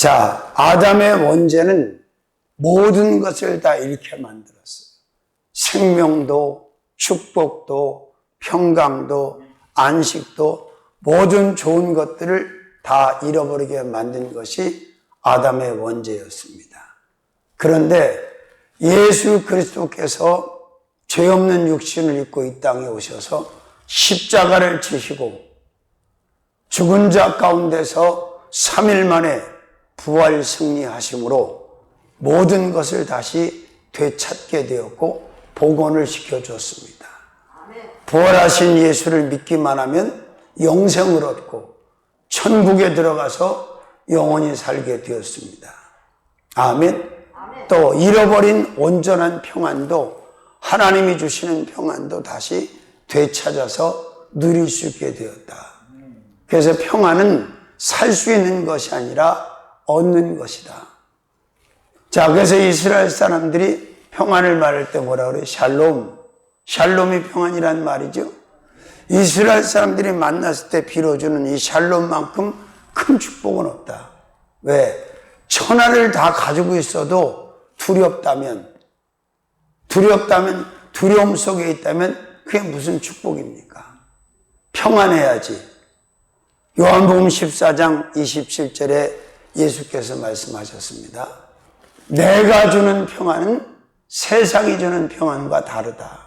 자, 아담의 원죄는 모든 것을 다 잃게 만들었어요. 생명도, 축복도, 평강도, 안식도, 모든 좋은 것들을 다 잃어버리게 만든 것이 아담의 원죄였습니다. 그런데 예수 그리스도께서 죄 없는 육신을 입고 이 땅에 오셔서 십자가를 지시고 죽은 자 가운데서 3일 만에 부활 승리하심으로 모든 것을 다시 되찾게 되었고 복원을 시켜줬습니다. 부활하신 예수를 믿기만 하면 영생을 얻고 천국에 들어가서 영원히 살게 되었습니다. 아멘. 또 잃어버린 온전한 평안도 하나님이 주시는 평안도 다시 되찾아서 누릴 수 있게 되었다. 그래서 평안은 살 수 있는 것이 아니라 얻는 것이다. 자, 그래서 이스라엘 사람들이 평안을 말할 때 뭐라 그래요? 샬롬. 샬롬이 평안이란 말이죠. 이스라엘 사람들이 만났을 때 빌어주는 이 샬롬만큼 큰 축복은 없다. 왜? 천하를 다 가지고 있어도 두렵다면, 두려움 속에 있다면 그게 무슨 축복입니까? 평안해야지. 요한복음 14장 27절에 예수께서 말씀하셨습니다. 내가 주는 평안은 세상이 주는 평안과 다르다.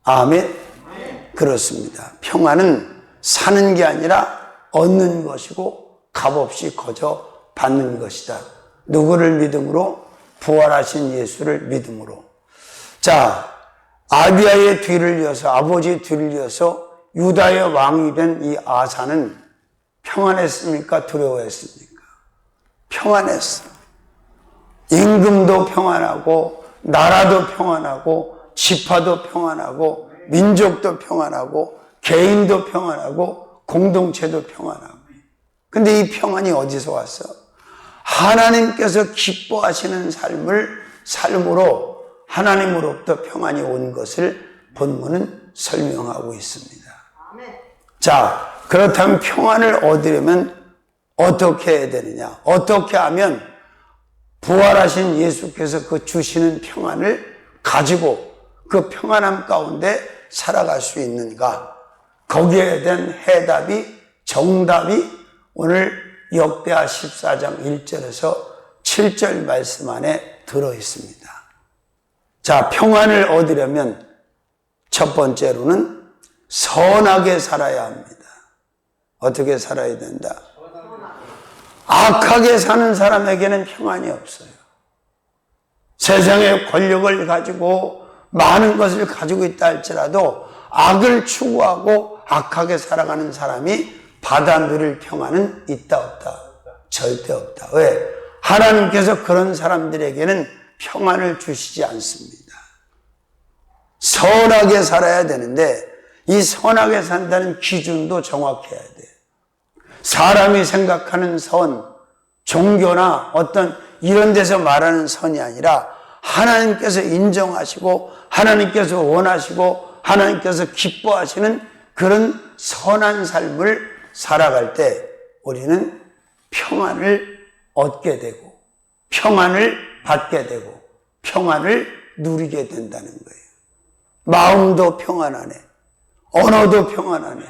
아멘. 그렇습니다. 평안은 사는 게 아니라 얻는 것이고 값없이 거저 받는 것이다. 누구를 믿음으로? 부활하신 예수를 믿음으로. 자, 아비야의 뒤를 이어서, 아버지 뒤를 이어서 유다의 왕이 된 이 아사는 평안했습니까? 두려워했습니까? 평안했어. 임금도 평안하고 나라도 평안하고 지파도 평안하고 민족도 평안하고 개인도 평안하고 공동체도 평안하고. 근데 이 평안이 어디서 왔어? 하나님께서 기뻐하시는 삶으로 하나님으로부터 평안이 온 것을 본문은 설명하고 있습니다. 자, 그렇다면 평안을 얻으려면 어떻게 해야 되느냐? 어떻게 하면 부활하신 예수께서 그 주시는 평안을 가지고 그 평안함 가운데 살아갈 수 있는가? 거기에 대한 해답이, 정답이 오늘 역대하 14장 1절에서 7절 말씀 안에 들어 있습니다. 자, 평안을 얻으려면 첫 번째로는 선하게 살아야 합니다. 어떻게 살아야 된다? 악하게 사는 사람에게는 평안이 없어요. 세상의 권력을 가지고 많은 것을 가지고 있다 할지라도 악을 추구하고 악하게 살아가는 사람이 받아 누릴 평안은 있다 없다? 절대 없다. 왜? 하나님께서 그런 사람들에게는 평안을 주시지 않습니다. 선하게 살아야 되는데 이 선하게 산다는 기준도 정확해야 돼요. 사람이 생각하는 선, 종교나 어떤 이런 데서 말하는 선이 아니라 하나님께서 인정하시고 하나님께서 원하시고 하나님께서 기뻐하시는 그런 선한 삶을 살아갈 때 우리는 평안을 얻게 되고 평안을 받게 되고 평안을 누리게 된다는 거예요. 마음도 평안하네. 언어도 평안하네.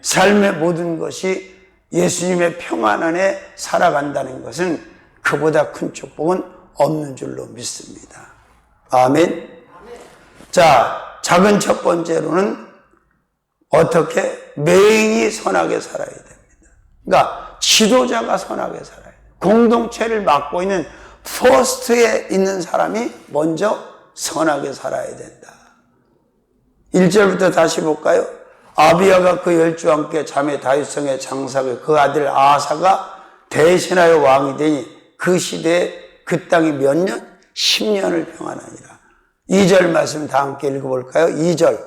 삶의 모든 것이 예수님의 평안 안에 살아간다는 것은 그보다 큰 축복은 없는 줄로 믿습니다. 아멘. 자, 작은 첫 번째로는 어떻게? 매인이 선하게 살아야 됩니다. 그러니까 지도자가 선하게 살아야 돼요. 공동체를 맡고 있는 퍼스트에 있는 사람이 먼저 선하게 살아야 된다. 1절부터 다시 볼까요? 아비야가 그 10주와 함께 자매 다윗성에 장사하고 그 아들 아사가 대신하여 왕이 되니 그 시대에 그 땅이 몇 년? 10년을 평안하니라. 2절 말씀 다 함께 읽어볼까요? 2절.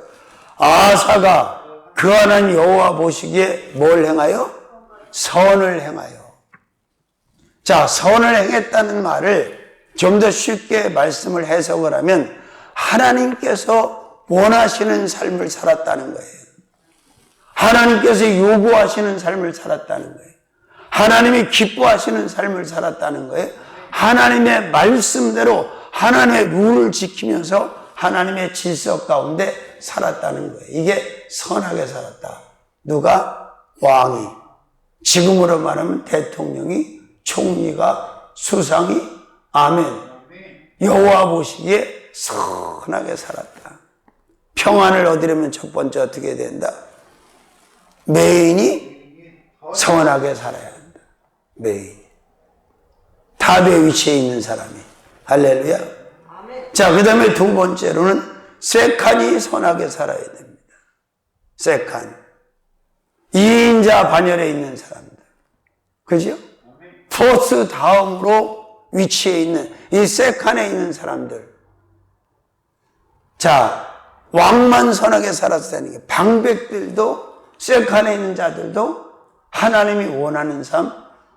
아사가 그 하나님 여호와 보시기에 뭘 행하여? 선을 행하여. 자, 선을 행했다는 말을 좀 더 쉽게 말씀을 해석을 하면 하나님께서 원하시는 삶을 살았다는 거예요. 하나님께서 요구하시는 삶을 살았다는 거예요. 하나님이 기뻐하시는 삶을 살았다는 거예요. 하나님의 말씀대로 하나님의 룰을 지키면서 하나님의 질서 가운데 살았다는 거예요. 이게 선하게 살았다. 누가? 왕이. 지금으로 말하면 대통령이, 총리가, 수상이. 아멘. 여호와 보시기에 선하게 살았다. 평안을 얻으려면 첫 번째 어떻게 된다? 메인이 선하게 살아야 한다. 메인. 탑의 위치에 있는 사람이. 할렐루야. 자, 그 다음에 두 번째로는 세칸이 선하게 살아야 됩니다. 세칸. 2인자 반열에 있는 사람들. 그죠? 포스 다음으로 위치에 있는 이 세칸에 있는 사람들. 자, 왕만 선하게 살았다는 게 방백들도 세칸에 있는 자들도 하나님이 원하는 삶,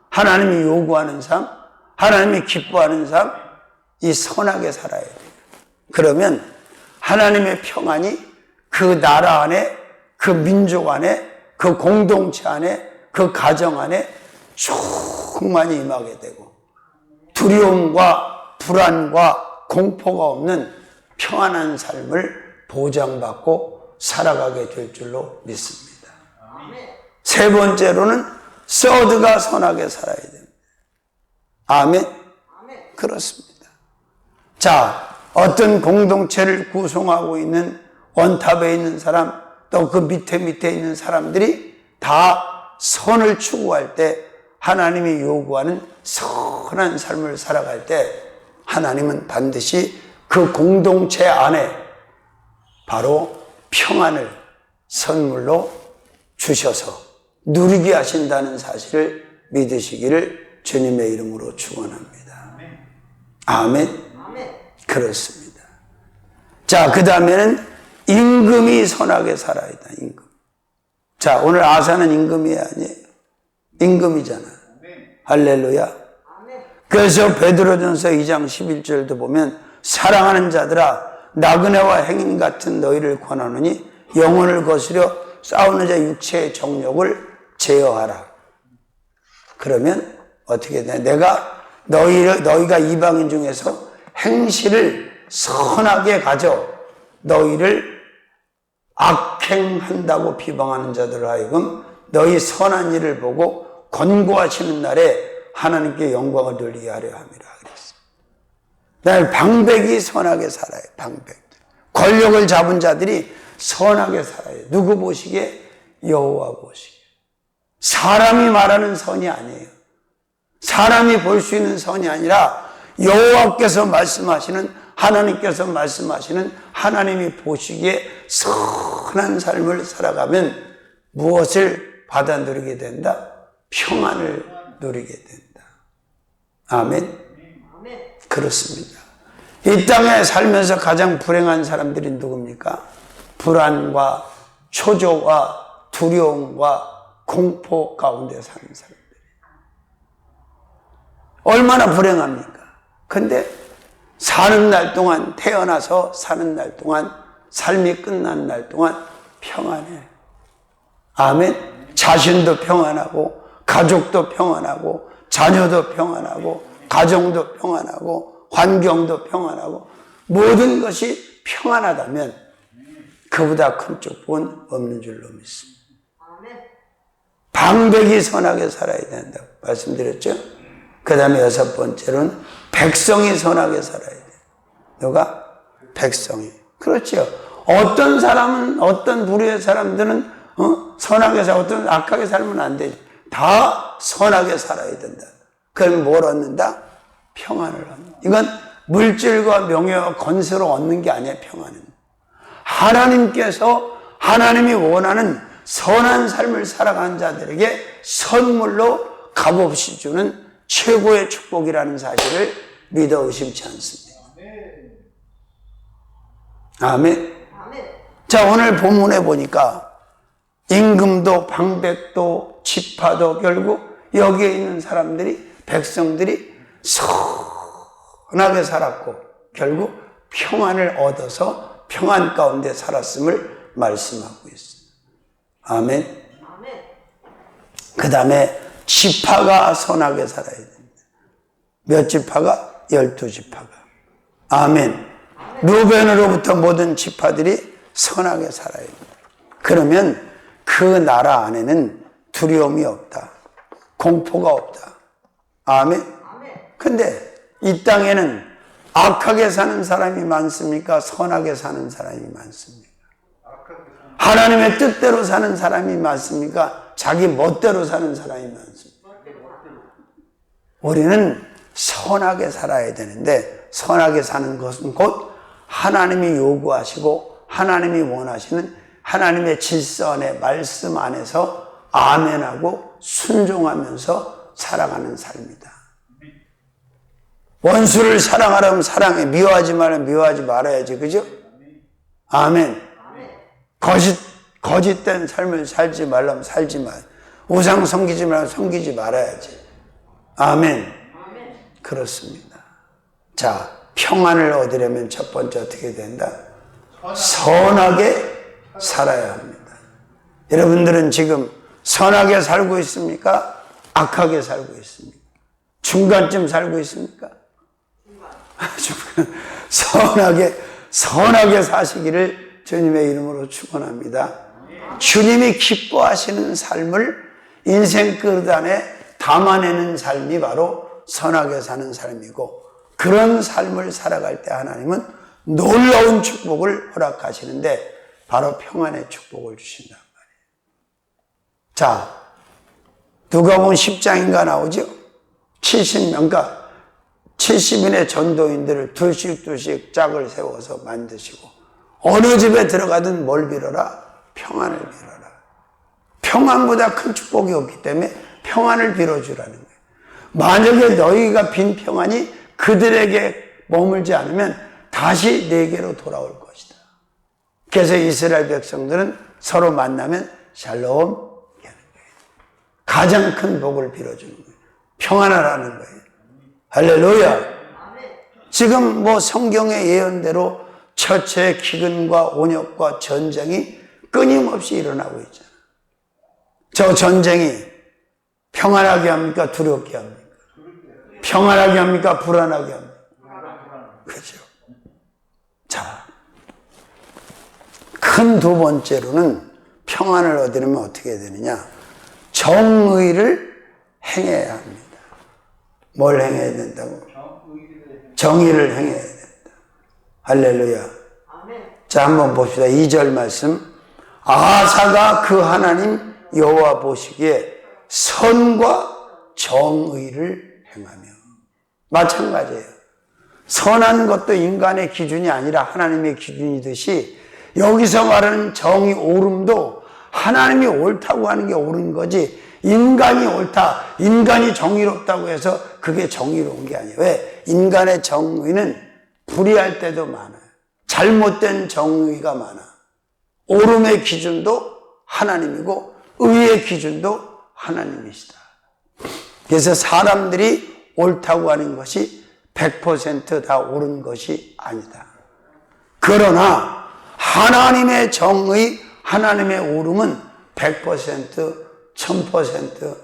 하나님이 요구하는 삶, 하나님이 기뻐하는 삶, 이 선하게 살아야 돼요. 그러면 하나님의 평안이 그 나라 안에, 그 민족 안에, 그 공동체 안에, 그 가정 안에 충만히 임하게 되고 두려움과 불안과 공포가 없는 평안한 삶을 보장받고 살아가게 될 줄로 믿습니다. 세 번째로는 서드가 선하게 살아야 됩니다. 아멘? 그렇습니다. 자, 어떤 공동체를 구성하고 있는 원탑에 있는 사람, 또 그 밑에 있는 사람들이 다 선을 추구할 때 하나님이 요구하는 선한 삶을 살아갈 때 하나님은 반드시 그 공동체 안에 바로 평안을 선물로 주셔서 누리게 하신다는 사실을 믿으시기를 주님의 이름으로 축원합니다. 아멘. 그렇습니다. 자, 그 다음에는 임금이 선하게 살아야 돼. 임금. 자, 오늘 아사는 임금이 아니에요. 임금이잖아. 할렐루야. 그래서 베드로전서 2장 11절도 보면 사랑하는 자들아 나그네와 행인 같은 너희를 권하노니 영혼을 거스려 싸우는 자 육체의 정욕을 제어하라. 그러면 어떻게 돼? 내가 너희가 이방인 중에서 행실을 선하게 가져 너희를 악행한다고 비방하는 자들을 하여금 너희 선한 일을 보고 권고하시는 날에 하나님께 영광을 돌리게 하려 함이라 그랬어. 날 방백이 선하게 살아요. 방백. 권력을 잡은 자들이 선하게 살아요. 누구 보시기에? 여호와 보시기에. 사람이 말하는 선이 아니에요. 사람이 볼 수 있는 선이 아니라 여호와께서 말씀하시는, 하나님께서 말씀하시는, 하나님이 보시기에 선한 삶을 살아가면 무엇을 받아 누리게 된다? 평안을 누리게 된다. 아멘. 그렇습니다. 이 땅에 살면서 가장 불행한 사람들이 누굽니까? 불안과 초조와 두려움과 공포 가운데 사는 사람들. 얼마나 불행합니까? 근데 사는 날 동안, 태어나서 사는 날 동안, 삶이 끝난 날 동안 평안해. 아멘. 자신도 평안하고, 가족도 평안하고, 자녀도 평안하고, 가정도 평안하고, 환경도 평안하고, 모든 것이 평안하다면 그보다 큰 축복은 없는 줄로 믿습니다. 방백이 선하게 살아야 된다고 말씀드렸죠? 그 다음에 여섯 번째로는 백성이 선하게 살아야 돼요. 누가? 백성이. 그렇죠. 어떤 사람은, 어떤 부류의 사람들은 선하게 살고 어떤 악하게 살면 안 되지. 다 선하게 살아야 된다. 그럼 뭘 얻는다? 평안을 얻는다. 이건 물질과 명예와 건설을 얻는 게 아니에요. 평안은. 하나님께서 하나님이 원하는 선한 삶을 살아가는 자들에게 선물로 값없이 주는 최고의 축복이라는 사실을 믿어 의심치 않습니다. 아멘. 자, 오늘 본문에 보니까 임금도 방백도 지파도 결국 여기에 있는 사람들이, 백성들이 선하게 살았고 결국 평안을 얻어서 평안 가운데 살았음을 말씀하고 있습니다. 아멘. 그 다음에 지파가 선하게 살아야 됩니다. 몇 지파가? 12지파가. 아멘. 루벤으로부터 모든 지파들이 선하게 살아야 됩니다. 그러면 그 나라 안에는 두려움이 없다. 공포가 없다. 아멘. 근데 이 땅에는 악하게 사는 사람이 많습니까? 선하게 사는 사람이 많습니까? 하나님의 뜻대로 사는 사람이 많습니까? 자기 멋대로 사는 사람이 많습니까? 우리는 선하게 살아야 되는데, 선하게 사는 것은 곧 하나님이 요구하시고 하나님이 원하시는 하나님의 질서 안에, 말씀 안에서 아멘하고 순종하면서 살아가는 삶이다. 원수를 사랑하라면 사랑해, 미워하지 말아면 미워하지 말아야지. 그죠? 아멘. 거짓된 삶을 살지 말라면 살지 마. 우상 섬기지 말라면 섬기지 말아야지. 아멘. 그렇습니다. 자, 평안을 얻으려면 첫 번째 어떻게 된다? 선하게 살아야 합니다. 여러분들은 지금 선하게 살고 있습니까? 악하게 살고 있습니까? 중간쯤 살고 있습니까? 선하게 사시기를 주님의 이름으로 축원합니다. 주님이 기뻐하시는 삶을 인생 그릇 안에 담아내는 삶이 바로 선하게 사는 삶이고, 그런 삶을 살아갈 때 하나님은 놀라운 축복을 허락하시는데 바로 평안의 축복을 주신단 말이에요. 자, 누가복음 10장인가 나오죠? 70인의 전도인들을 둘씩 짝을 세워서 만드시고, 어느 집에 들어가든 뭘 빌어라? 평안을 빌어라. 평안보다 큰 축복이 없기 때문에 평안을 빌어주라는 거예요. 만약에 너희가 빈 평안이 그들에게 머물지 않으면 다시 내게로 돌아올 것이다. 그래서 이스라엘 백성들은 서로 만나면 샬롬 하는 거예요. 가장 큰 복을 빌어주는 거예요. 평안하라는 거예요. 할렐루야. 지금 뭐 성경의 예언대로 처처의 기근과 온역과 전쟁이 끊임없이 일어나고 있잖아요. 저 전쟁이 평안하게 합니까? 두렵게 합니까? 평안하게 합니까? 불안하게 합니까? 그렇죠. 자, 큰 두 번째로는 평안을 얻으려면 어떻게 되느냐? 정의를 행해야 합니다. 뭘 행해야 된다고? 정의를 행해야 된다. 할렐루야. 자, 한번 봅시다. 2절 말씀. 아하사가 그 하나님 여호와 보시기에 선과 정의를 행하며. 마찬가지예요. 선한 것도 인간의 기준이 아니라 하나님의 기준이듯이 여기서 말하는 정의, 옳음도 하나님이 옳다고 하는 게 옳은 거지, 인간이 옳다, 인간이 정의롭다고 해서 그게 정의로운 게 아니에요. 왜? 인간의 정의는 불의할 때도 많아요. 잘못된 정의가 많아. 옳음의 기준도 하나님이고 의의 기준도 하나님이시다. 그래서 사람들이 옳다고 하는 것이 100% 다 옳은 것이 아니다. 그러나 하나님의 정의, 하나님의 옳음은 100%, 1000%,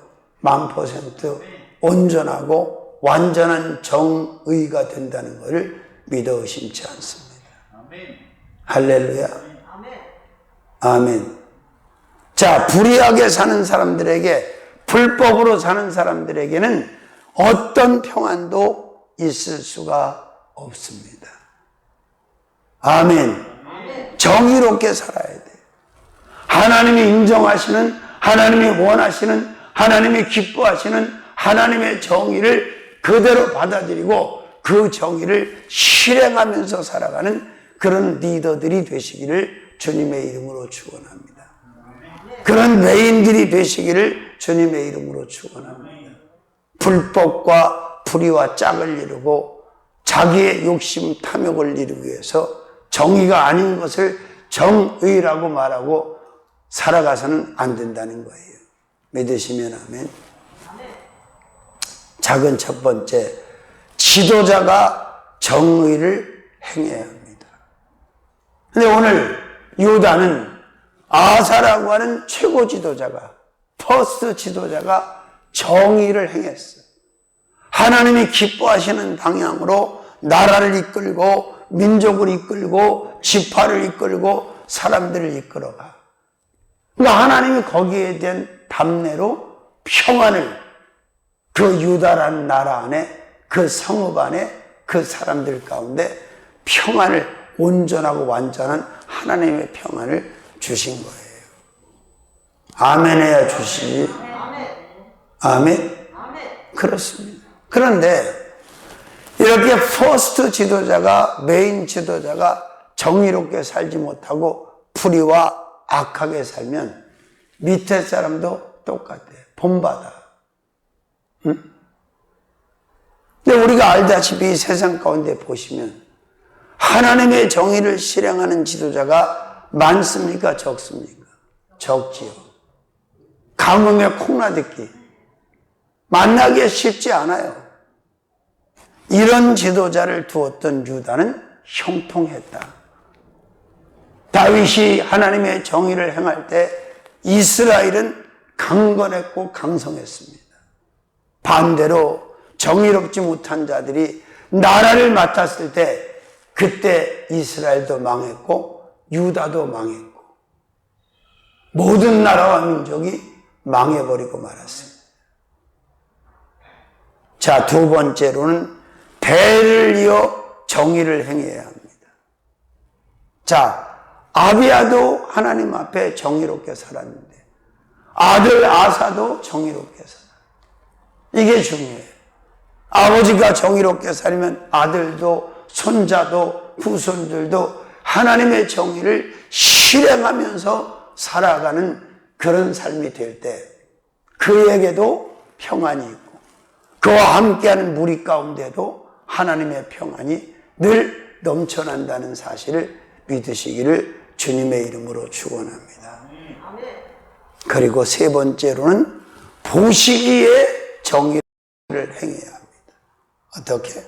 10,000% 온전하고 완전한 정의가 된다는 것을 믿어 의심치 않습니다. 할렐루야. 아멘. 자, 불의하게 사는 사람들에게, 불법으로 사는 사람들에게는 어떤 평안도 있을 수가 없습니다. 아멘. 정의롭게 살아야 돼요. 하나님이 인정하시는, 하나님이 원하시는, 하나님이 기뻐하시는 하나님의 정의를 그대로 받아들이고 그 정의를 실행하면서 살아가는 그런 리더들이 되시기를 주님의 이름으로 축원합니다. 그런 레인들이 되시기를 주님의 이름으로 축원합니다. 불법과 불의와 짝을 이루고 자기의 욕심, 탐욕을 이루기 위해서 정의가 아닌 것을 정의라고 말하고 살아가서는 안 된다는 거예요. 믿으시면 아멘. 작은 첫 번째, 지도자가 정의를 행해야 합니다. 근데 오늘 유다는 아사라고 하는 최고 지도자가, 퍼스트 지도자가 정의를 행했어요. 하나님이 기뻐하시는 방향으로 나라를 이끌고 민족을 이끌고 지파를 이끌고 사람들을 이끌어가. 그러니까 하나님이 거기에 대한 답례로 평안을 그 유다라는 나라 안에 그 성읍 안에 그 사람들 가운데 평안을 온전하고 완전한 하나님의 평안을 주신 거예요. 아멘 해야 주시지. 아멘. 그렇습니다. 그런데 이렇게 퍼스트 지도자가 메인 지도자가 정의롭게 살지 못하고 불의와 악하게 살면 밑에 사람도 똑같아요. 본받아. 응? 근데 우리가 알다시피 세상 가운데 보시면 하나님의 정의를 실행하는 지도자가 많습니까? 적습니까? 적지요. 가뭄에 콩나듣기. 만나기 쉽지 않아요. 이런 지도자를 두었던 유다는 형통했다. 다윗이 하나님의 정의를 행할 때 이스라엘은 강건했고 강성했습니다. 반대로 정의롭지 못한 자들이 나라를 맡았을 때 그때 이스라엘도 망했고 유다도 망했고 모든 나라와 민족이 망해버리고 말았습니다. 자, 두 번째로는 대를 이어 정의를 행해야 합니다. 자, 아비야도 하나님 앞에 정의롭게 살았는데 아들 아사도 정의롭게 살아요. 이게 중요해요. 아버지가 정의롭게 살면 아들도 손자도 후손들도 하나님의 정의를 실행하면서 살아가는 그런 삶이 될 때 그에게도 평안이 있고 그와 함께하는 무리 가운데도 하나님의 평안이 늘 넘쳐난다는 사실을 믿으시기를 주님의 이름으로 축원합니다. 그리고 세 번째로는 보시기에 정의를 행해야 합니다. 어떻게?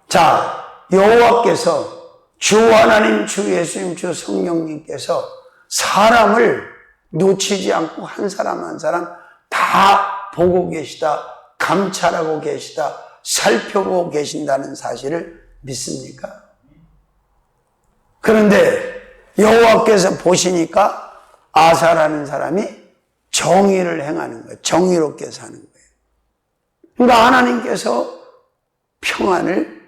자, 여호와께서 주 하나님, 주 예수님, 주 성령님께서 사람을 놓치지 않고 한 사람 한 사람 다 보고 계시다, 감찰하고 계시다, 살펴보고 계신다는 사실을 믿습니까? 그런데 여호와께서 보시니까 아사라는 사람이 정의를 행하는 거예요. 정의롭게 사는 거예요. 그러니까 하나님께서 평안을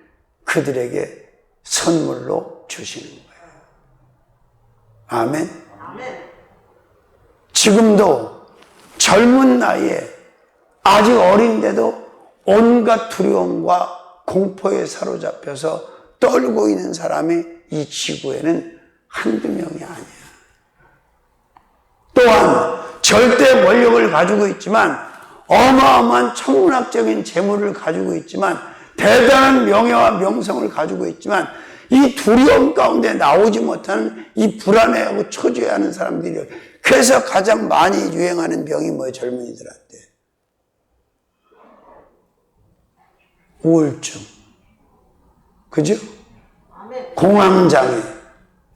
그들에게 선물로 주시는 거예요. 아멘. 지금도 젊은 나이에 아직 어린데도 온갖 두려움과 공포에 사로잡혀서 떨고 있는 사람이 이 지구에는 한두 명이 아니야. 또한 절대 권력을 가지고 있지만 어마어마한 천문학적인 재물을 가지고 있지만 대단한 명예와 명성을 가지고 있지만 이 두려움 가운데 나오지 못하는 이 불안해하고 초조해하는 사람들이 그래서 가장 많이 유행하는 병이 뭐예요? 젊은이들한테 우울증, 그죠? 공황장애,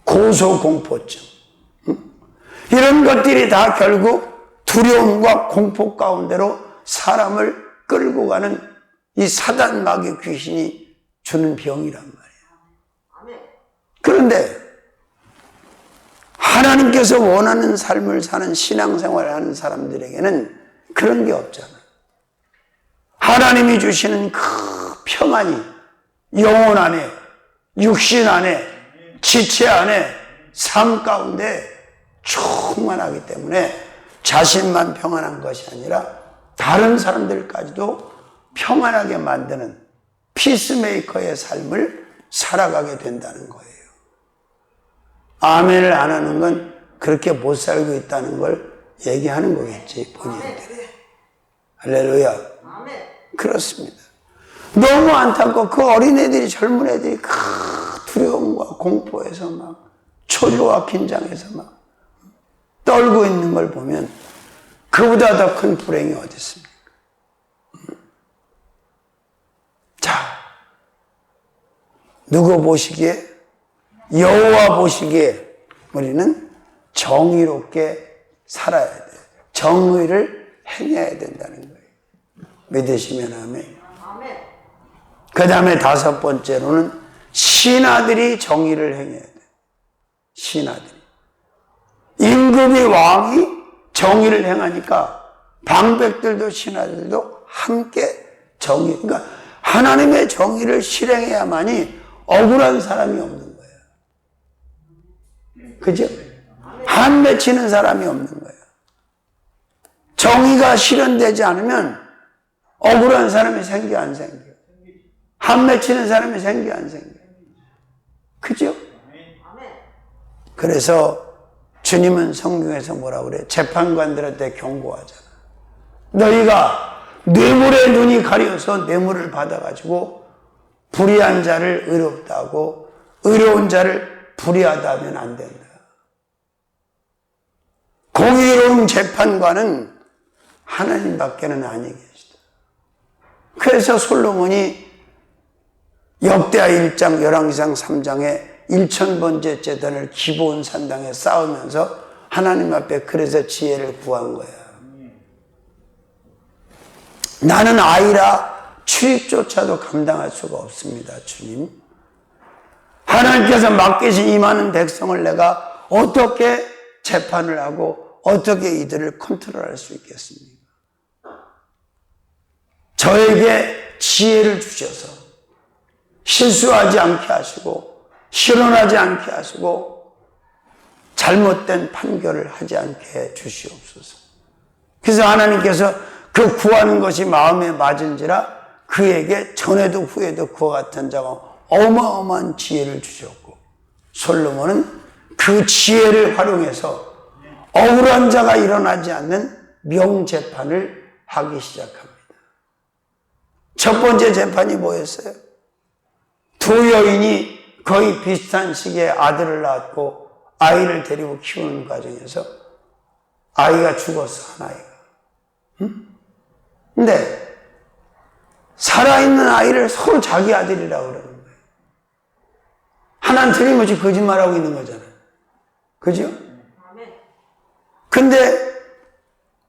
고소공포증, 이런 것들이 다 결국 두려움과 공포 가운데로 사람을 끌고 가는 이 사단 마귀 귀신이 주는 병이란 말이에요. 그런데 하나님께서 원하는 삶을 사는 신앙생활을 하는 사람들에게는 그런 게 없잖아요. 하나님이 주시는 그 평안이 영혼 안에, 육신 안에, 지체 안에, 삶 가운데 충만하기 때문에 자신만 평안한 것이 아니라 다른 사람들까지도 평안하게 만드는 피스메이커의 삶을 살아가게 된다는 거예요. 아멘을 안 하는 건 그렇게 못 살고 있다는 걸 얘기하는 거겠지, 본인들이. 할렐루야. 그렇습니다. 너무 안타깝고 그 어린애들이, 젊은 애들이 그 두려움과 공포에서 막 초조와 긴장해서 막 떨고 있는 걸 보면 그보다 더 큰 불행이 어디 있습니까? 자, 누구 보시기에? 여호와 보시기에 우리는 정의롭게 살아야 돼요. 정의를 행해야 된다는 거예요. 믿으시면 아멘. 그 다음에 다섯 번째로는 신하들이 정의를 행해야 돼요. 신하들이. 임금이 왕이 정의를 행하니까 방백들도 신하들도 함께 정의, 그러니까 하나님의 정의를 실행해야만이 억울한 사람이 없는 거예요. 그죠? 한 맺히는 사람이 없는 거예요. 정의가 실현되지 않으면 억울한 사람이 생겨 안 생겨? 한 맺히는 사람이 생겨 안 생겨? 그죠? 그래서 주님은 성경에서 뭐라고 그래요? 재판관들한테 경고하잖아. 너희가 뇌물의 눈이 가려서 뇌물을 받아가지고 불의한 자를 의롭다 하고 의로운 자를 불의하다 하면 안 된다. 공의로운 재판관은 하나님밖에는 아니 계시다. 그래서 솔로몬이 역대하 1장, 열왕기상 3장에 1000번째 제단을 기브온 산당에 쌓으면서 하나님 앞에 그래서 지혜를 구한 거야. 나는 아이라 출입조차도 감당할 수가 없습니다, 주님. 하나님께서 맡기신 이 많은 백성을 내가 어떻게 재판을 하고 어떻게 이들을 컨트롤할 수 있겠습니까? 저에게 지혜를 주셔서 실수하지 않게 하시고 실언하지 않게 하시고 잘못된 판결을 하지 않게 주시옵소서. 그래서 하나님께서 그 구하는 것이 마음에 맞은지라 그에게 전에도 후에도 그와 같은 자가 어마어마한 지혜를 주셨고 솔로몬은 그 지혜를 활용해서 억울한 자가 일어나지 않는 명재판을 하기 시작합니다. 첫 번째 재판이 뭐였어요? 두 여인이 거의 비슷한 시기에 아들을 낳았고 아이를 데리고 키우는 과정에서 아이가 죽었어, 한 아이가. 응? 근데 살아있는 아이를 서로 자기 아들이라고 그러는 거예요. 하나는 틀림없이 거짓말하고 있는 거잖아요. 그죠? 근데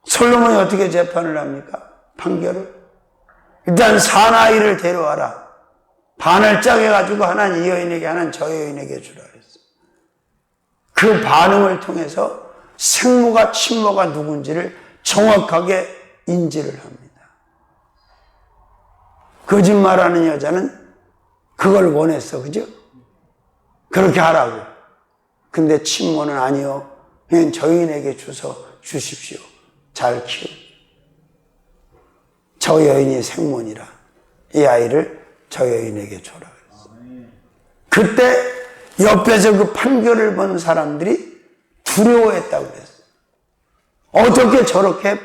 솔로몬이 어떻게 재판을 합니까? 판결을? 일단 사나이를 데려와라. 반을 짜게가지고 하나는 이 여인에게 하나는 저 여인에게 주라 그랬어요. 그 반응을 통해서 생모가 친모가 누군지를 정확하게 인지를 합니다. 거짓말하는 여자는 그걸 원했어. 그죠? 그렇게 하라고. 근데 친모는 아니요. 그냥 저 여인에게 주십시오. 잘 키우. 저 여인이 생모니라. 이 아이를 저 여인에게 줘라 그랬어요. 그때 옆에서 그 판결을 본 사람들이 두려워했다고 그랬어요. 어떻게 저렇게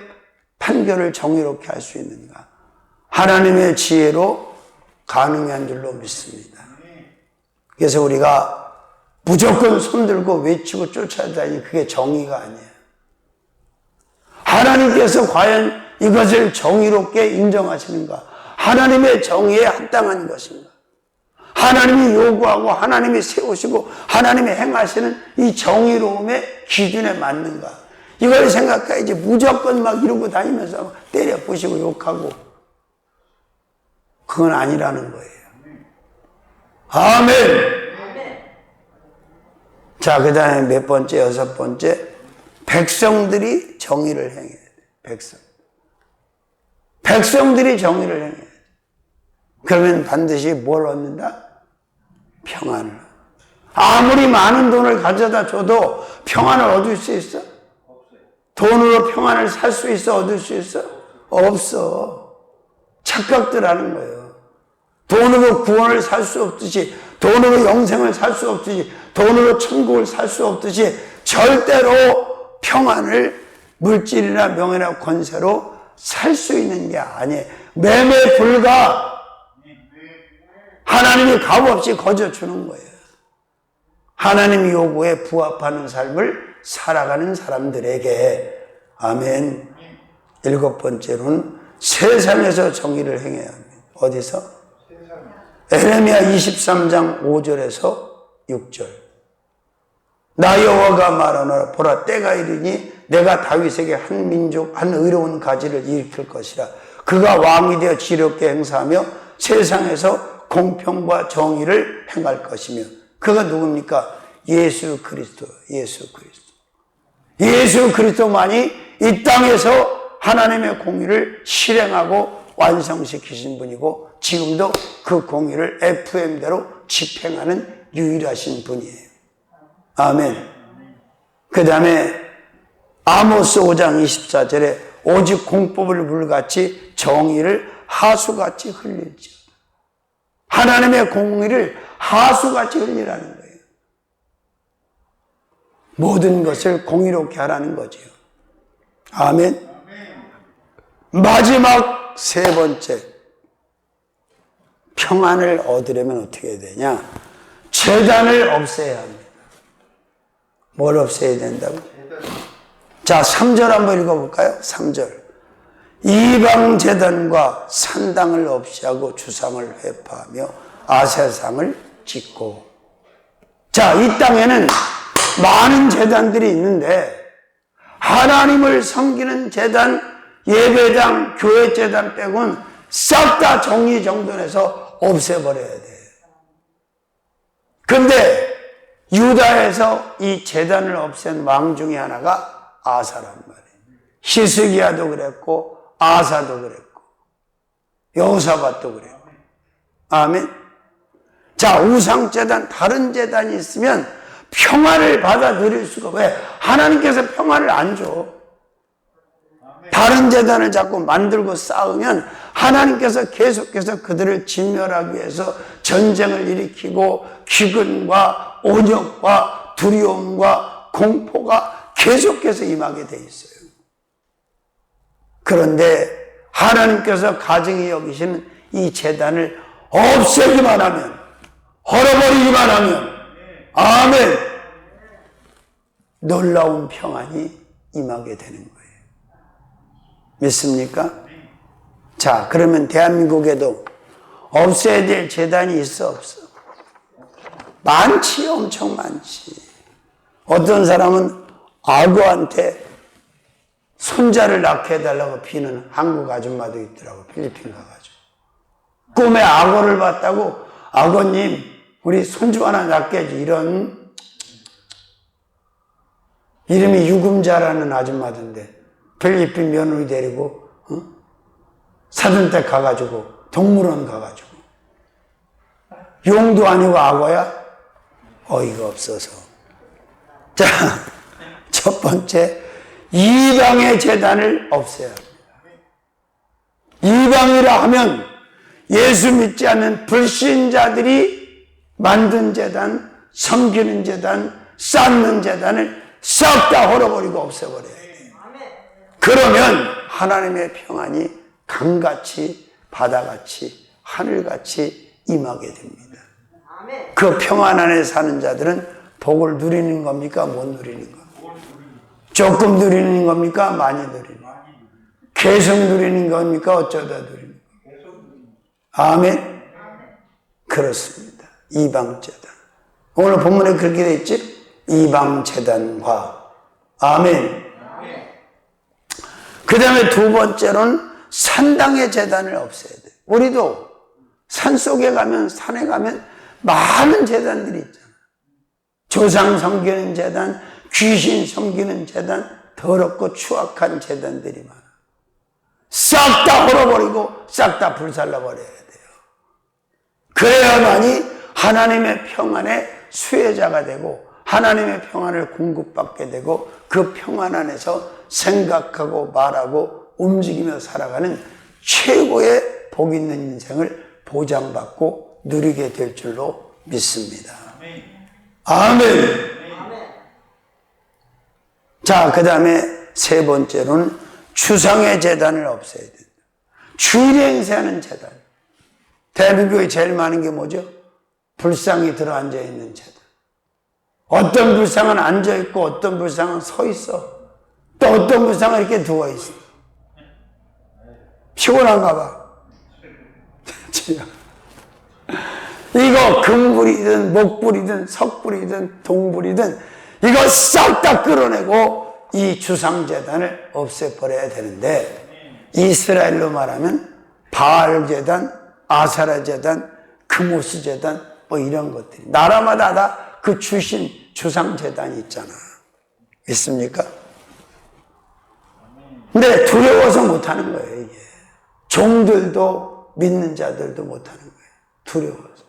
판결을 정의롭게 할 수 있는가? 하나님의 지혜로 가능한 줄로 믿습니다. 그래서 우리가 무조건 손들고 외치고 쫓아다니는 그게 정의가 아니에요. 하나님께서 과연 이것을 정의롭게 인정하시는가? 하나님의 정의에 합당한 것인가? 하나님이 요구하고 하나님이 세우시고 하나님이 행하시는 이 정의로움의 기준에 맞는가? 이걸 생각해야지 무조건 막 이러고 다니면서 때려 부시고 욕하고 그건 아니라는 거예요. 아멘. 자, 그 다음에 몇 번째, 여섯 번째, 백성들이 정의를 행해야 돼. 백성들이 정의를 행해야 돼. 그러면 반드시 뭘 얻는다? 평안을. 아무리 많은 돈을 가져다 줘도 평안을 얻을 수 있어? 돈으로 평안을 살 수 있어? 얻을 수 있어? 없어. 착각들 하는 거예요. 돈으로 구원을 살 수 없듯이, 돈으로 영생을 살 수 없듯이, 돈으로 천국을 살 수 없듯이 절대로 평안을 물질이나 명예나 권세로 살 수 있는 게 아니에요. 매매 불가. 하나님이 값없이 거저주는 거예요. 하나님 요구에 부합하는 삶을 살아가는 사람들에게. 아멘. 일곱 번째로는 세상에서 정의를 행해야 합니다. 어디서? 에레미야 23장 5절에서 6절. 나 여호와가 말하노라. 보라, 때가 이르니 내가 다윗에게 한 민족, 한 의로운 가지를 일으킬 것이라. 그가 왕이 되어 지혜롭게 행사하며 세상에서 공평과 정의를 행할 것이며. 그가 누굽니까? 예수 그리스도, 예수 그리스도. 예수 그리스도만이 이 땅에서 하나님의 공의를 실행하고 완성시키신 분이고 지금도 그 공의를 FM대로 집행하는 유일하신 분이에요. 아멘. 그 다음에 아모스 5장 24절에 오직 공법을 물같이 정의를 하수같이 흘릴지어다. 하나님의 공의를 하수같이 흘리라는 거예요. 모든 것을 공의롭게 하라는 거죠. 아멘. 마지막 세 번째, 평안을 얻으려면 어떻게 해야 되냐? 제단을 없애야 합니다. 뭘 없애야 된다고? 자, 3절 한번 읽어볼까요? 3절. 이방 제단과 산당을 없이 하고 주상을 회파하며 아세상을 짓고. 자, 이 땅에는 많은 제단들이 있는데 하나님을 섬기는 제단, 예배당, 교회 제단 빼고는 싹 다 정리정돈해서 없애버려야 돼. 근데 유다에서 이 제단을 없앤 왕 중에 하나가 아사란 말이에요. 히스기야도 그랬고 아사도 그랬고 여호사밧도 그랬고. 아멘. 자, 우상제단, 다른 제단이 있으면 평안을 받아 누릴 수가. 왜? 하나님께서 평안을 안 줘. 다른 제단을 자꾸 만들고 쌓으면 하나님께서 계속해서 그들을 진멸하기 위해서 전쟁을 일으키고 기근과 온역과 두려움과 공포가 계속해서 임하게 돼 있어요. 그런데 하나님께서 가증히 여기시는 이 제단을 없애기만 하면, 헐어버리기만 하면, 아멘, 놀라운 평안이 임하게 되는 거예요. 믿습니까? 자, 그러면 대한민국에도 없애야 될 제단이 있어, 없어? 많지, 엄청 많지. 어떤 사람은 악어한테 손자를 낳게 해달라고 비는 한국 아줌마도 있더라고, 필리핀 가가지고. 꿈에 악어를 봤다고, 악어님, 우리 손주 하나 낳게 해야지. 이런, 이름이 유금자라는 아줌마던데, 필리핀 며느리 데리고, 사돈댁 가가지고, 동물원 가가지고. 용도 아니고 악어야? 어이가 없어서. 자, 첫 번째, 이방의 제단을 없애야 합니다. 이방이라 하면 예수 믿지 않는 불신자들이 만든 제단, 섬기는 제단, 쌓는 제단을 싹 다 헐어버리고 없애버려야 돼요. 그러면 하나님의 평안이 강같이, 바다같이, 하늘같이 임하게 됩니다. 그 평안 안에 사는 자들은 복을 누리는 겁니까? 못 누리는 겁니까? 조금 누리는 겁니까? 많이 누리는 겁니까? 계속 누리는 겁니까? 어쩌다 누리는 겁니까? 아멘. 그렇습니다. 이방제단. 오늘 본문에 그렇게 되어 있지? 이방제단과. 아멘. 그 다음에 두 번째로는 산당의 제단을 없애야 돼. 우리도 산속에 가면, 산에 가면 많은 제단들이 있잖아. 조상 섬기는 제단, 귀신 섬기는 제단, 더럽고 추악한 제단들이 많아. 싹 다 헐어버리고 싹 다 불살라버려야 돼요. 그래야만이 하나님의 평안의 수혜자가 되고 하나님의 평안을 공급받게 되고 그 평안 안에서 생각하고 말하고 움직이며 살아가는 최고의 복 있는 인생을 보장받고 누리게 될 줄로 믿습니다. 아멘. 자, 그 다음에 세 번째로는 추상의 제단을 없애야 된다. 주일에 행세하는 제단. 대한민국에 제일 많은 게 뭐죠? 불상이 들어앉아 있는 제단. 어떤 불상은 앉아 있고 어떤 불상은 서 있어. 또 어떤 불상은 이렇게 누워 있어. 피곤한가 봐. 이거 금불이든 목불이든 석불이든 동불이든 이거 싹 다 끌어내고 이 주상재단을 없애버려야 되는데, 이스라엘로 말하면 바알 재단, 아사라 재단, 그모스 재단 뭐 이런 것들이 나라마다 다 그 주신 주상재단이 있잖아. 있습니까? 근데 두려워서 못하는 거예요. 이게 종들도 믿는 자들도 못하는 거예요. 두려워서.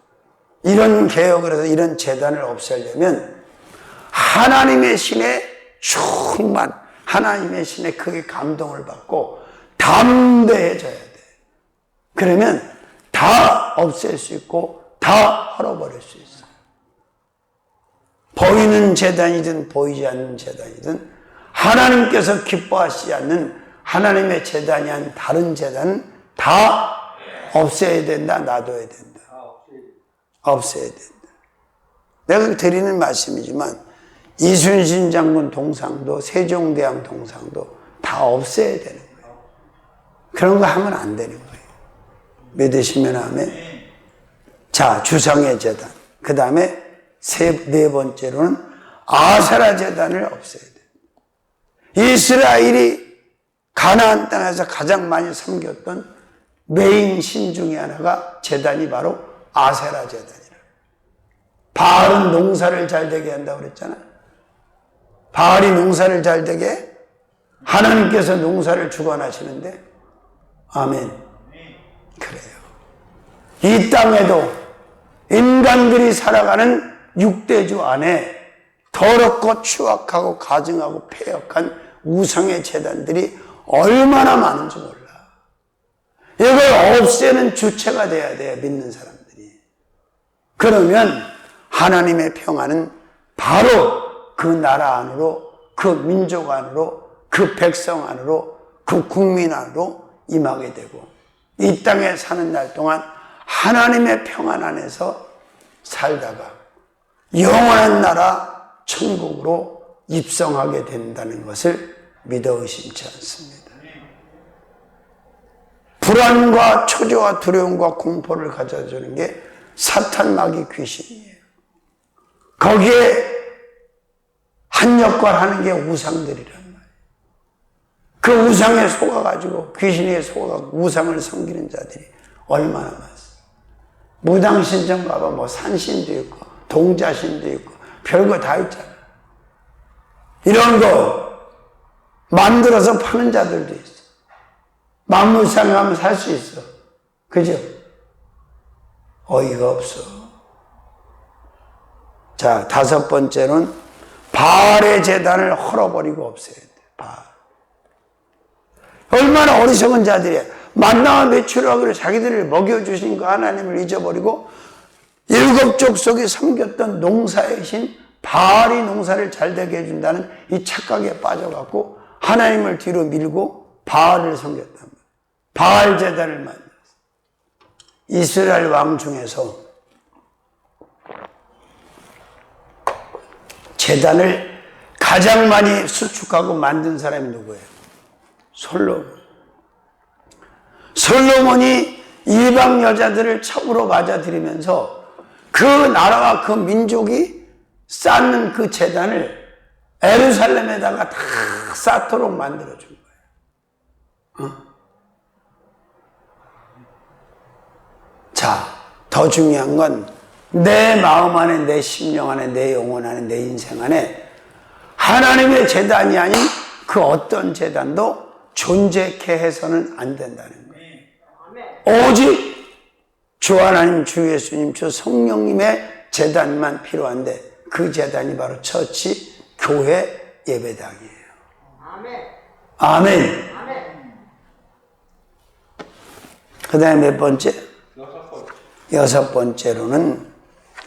이런 개혁을 해서 이런 재단을 없애려면 하나님의 신에 충만, 하나님의 신에 크게 감동을 받고 담대해져야 돼. 그러면 다 없앨 수 있고 다 헐어버릴 수 있어. 보이는 재단이든 보이지 않는 재단이든 하나님께서 기뻐하시지 않는 하나님의 재단이 아닌 다른 재단은 다 없애야 된다, 놔둬야 된다. 없애야 된다. 내가 드리는 말씀이지만 이순신 장군 동상도 세종대왕 동상도 다 없애야 되는 거예요. 그런 거 하면 안 되는 거예요. 믿으시면 아멘. 자, 주상의 재단. 그 다음에 네 번째로는 아세라 재단을 없애야 돼요. 이스라엘이 가나안 땅에서 가장 많이 섬겼던 메인 신 중에 하나가 재단이 바로 아세라 재단이라. 바알은 농사를 잘 되게 한다고 그랬잖아. 바알이 농사를 잘 되게 하나님께서 농사를 주관하시는데, 아멘. 그래요. 이 땅에도 인간들이 살아가는 육대주 안에 더럽고 추악하고 가증하고 폐역한 우상의 재단들이 얼마나 많은지 몰라. 이걸 없애는 주체가 돼야 돼요, 믿는 사람들이. 그러면 하나님의 평화는 바로 그 나라 안으로, 그 민족 안으로, 그 백성 안으로, 그 국민 안으로 임하게 되고, 이 땅에 사는 날 동안 하나님의 평안 안에서 살다가 영원한 나라 천국으로 입성하게 된다는 것을 믿어 의심치 않습니다. 불안과 초조와 두려움과 공포를 가져주는 게 사탄 마귀 귀신이에요. 거기에 한 역할 하는 게 우상들이란 말이에요. 그 우상에 속아가지고, 귀신에 속아가지고 우상을 섬기는 자들이 얼마나 많습니까? 무당신전 가봐, 뭐 산신도 있고 동자신도 있고 별거 다 있잖아. 이런 거 만들어서 파는 자들도 있어. 만물상에 가면 살 수 있어. 그죠? 어이가 없어. 자, 다섯 번째는 바알의 재단을 헐어버리고 없애야 돼. 바알. 얼마나 어리석은 자들이야. 만나와 메추라기로 자기들을 먹여주신 그 하나님을 잊어버리고 일곱 족속이 섬겼던 농사의 신 바알이 농사를 잘 되게 해준다는 이 착각에 빠져갖고 하나님을 뒤로 밀고 바알을 섬겼단 말이에요. 바알 제단을 만들었어요. 이스라엘 왕 중에서 제단을 가장 많이 수축하고 만든 사람이 누구예요? 솔로몬. 솔로몬이 이방 여자들을 첩으로 맞아들이면서 그 나라와 그 민족이 쌓는 그 제단을 예루살렘에다가 다 쌓도록 만들어준 거예요. 자, 더 중요한 건 내 마음 안에, 내 심령 안에, 내 영혼 안에, 내 인생 안에 하나님의 제단이 아닌 그 어떤 제단도 존재케 해서는 안 된다는 거예요. 오직 주 하나님, 주 예수님, 주 성령님의 제단만 필요한데 그 제단이 바로 처치, 교회, 예배당이에요. 아멘. 그 다음에 몇 번째? 여섯 번째로는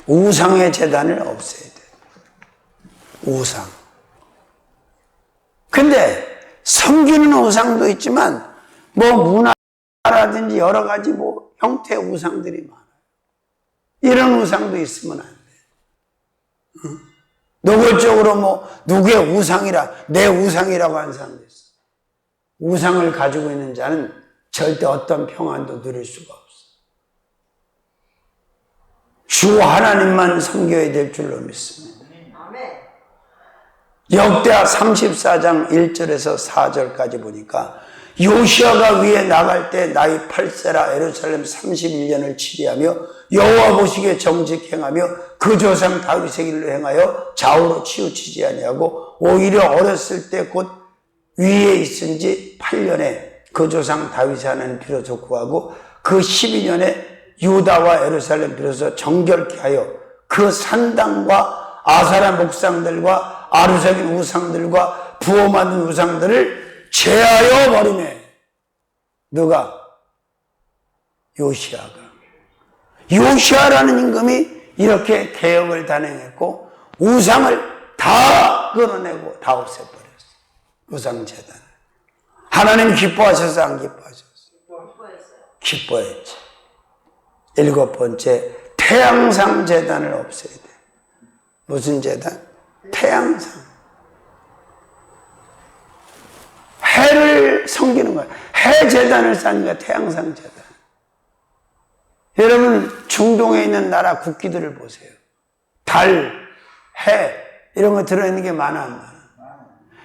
우상의 제단을 없애야 돼. 우상. 근데 섬기는 우상도 있지만 뭐 문화라든지 여러 가지 뭐 형태의 우상들이 많아요. 이런 우상도 있으면 안 돼. 노골적으로 뭐 누구의 우상이라, 내 우상이라고 하는 사람도 있어. 우상을 가지고 있는 자는 절대 어떤 평안도 누릴 수가 없어. 주 하나님만 섬겨야 될 줄로 믿습니다. 역대하 34장 1절에서 4절까지 보니까 요시아가 위에 나갈 때 나이 8세라 예루살렘 31년을 치리하며 여호와 보시기에 정직 행하며 그 조상 다윗의 길로 행하여 좌우로 치우치지 아니하고 오히려 어렸을 때 곧 위에 있은 지 8년에 그 조상 다윗의 하나님 비로소 구하고 그 12년에 유다와 예루살렘 비로소 정결케 하여 그 산당과 아사라 목상들과 아루적인 우상들과 부어 만든 우상들을 제하여 버리네. 누가? 요시아가. 요시아라는 임금이 이렇게 개혁을 단행했고 우상을 다 끌어내고 다 없애버렸어요. 우상제단을. 하나님 기뻐하셔서 안 기뻐하셨어요? 기뻐했지. 7번째, 태양상 제단을 없애야 돼. 무슨 제단? 태양상. 해를 섬기는 거야. 해 제단을 쌓으니까 태양상 제단. 여러분 중동에 있는 나라 국기들을 보세요. 달, 해 이런 거 들어있는 게 많아 안 많아?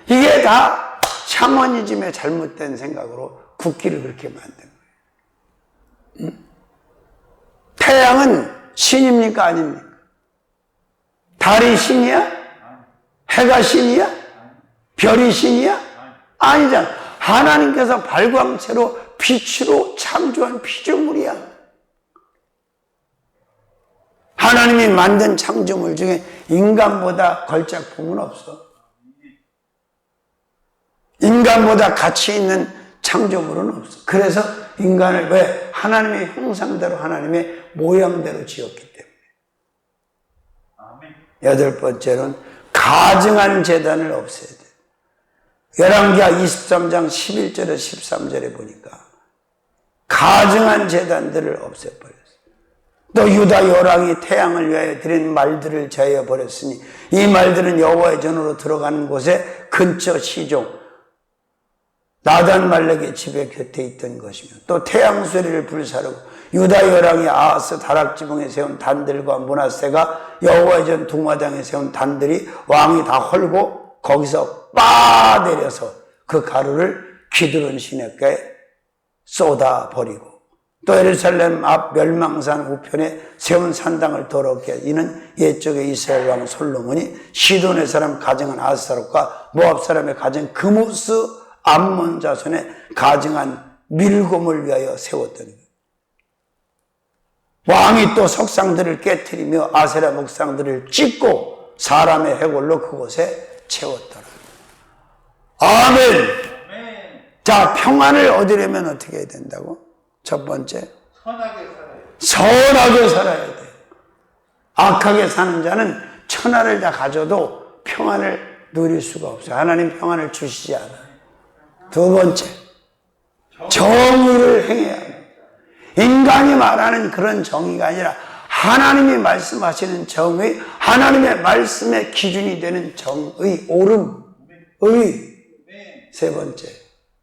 이게 다 샤머니즘의 잘못된 생각으로 국기를 그렇게 만든 거예요. 태양은 신입니까 아닙니까? 달이 신이야? 해가 신이야? 별이 신이야? 아니잖아. 하나님께서 발광체로 빛으로 창조한 피조물이야. 하나님이 만든 창조물 중에 인간보다 걸작품은 없어. 인간보다 가치 있는 창조물은 없어. 그래서 인간을 왜? 하나님의 형상대로 하나님의 모양대로 지었기 때문에. 8번째는 가증한 제단을 없애야 돼. 열왕기하 23장 11절에 13절에 보니까 가증한 제단들을 없애버렸어요. 또 유다 요랑이 태양을 위하여 드린 말들을 제하여 버렸으니 이 말들은 여호와의 전으로 들어가는 곳에 근처 시종 나단 말렉의 집에 곁에 있던 것이며 또 태양 소리를 불사르고 유다 요랑이 아하스 다락지붕에 세운 단들과 므낫세가 여호와의 전 둥마당에 세운 단들이 왕이 다 헐고 거기서 빠내려서 그 가루를 기드론 시내가에 쏟아버리고 또 예루살렘 앞 멸망산 우편에 세운 산당을 더럽게 해. 이는 옛적의 이스라엘 왕 솔로몬이 시돈의 사람 가증한 아스타롯과 모압 사람의 가증 그무스 암몬 자손의 가증한 밀곰을 위하여 세웠더니 왕이 또 석상들을 깨트리며 아세라 목상들을 찢고 사람의 해골로 그곳에 채웠더라. 아멘. 자, 평안을 얻으려면 어떻게 해야 된다고? 첫 번째, 선하게 살아야 돼. 악하게 사는 자는 천하를 다 가져도 평안을 누릴 수가 없어요. 하나님 평안을 주시지 않아요. 두 번째, 정의를 행해야 합니다. 인간이 말하는 그런 정의가 아니라 하나님이 말씀하시는 정의, 하나님의 말씀의 기준이 되는 정의, 옳음, 의. 세 번째,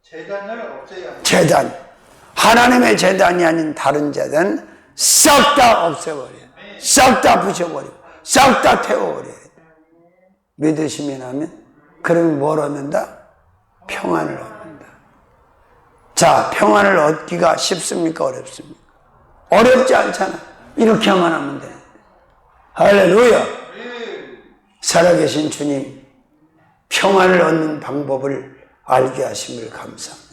제단을 없애야 합니다. 제단. 하나님의 제단이 아닌 다른 제단 싹 다 없애버려요. 싹 다 부셔버리고 싹 다 태워버려요. 믿으시면 하면 그러면 뭘 얻는다? 평안을 얻는다. 자, 평안을 얻기가 쉽습니까? 어렵습니까? 어렵지 않잖아. 이렇게만 하면 돼. 할렐루야. 살아계신 주님, 평안을 얻는 방법을 알게 하심을 감사합니다.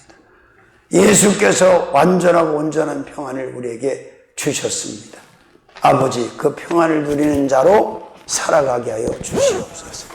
예수께서 완전하고 온전한 평안을 우리에게 주셨습니다. 아버지, 그 평안을 누리는 자로 살아가게 하여 주시옵소서.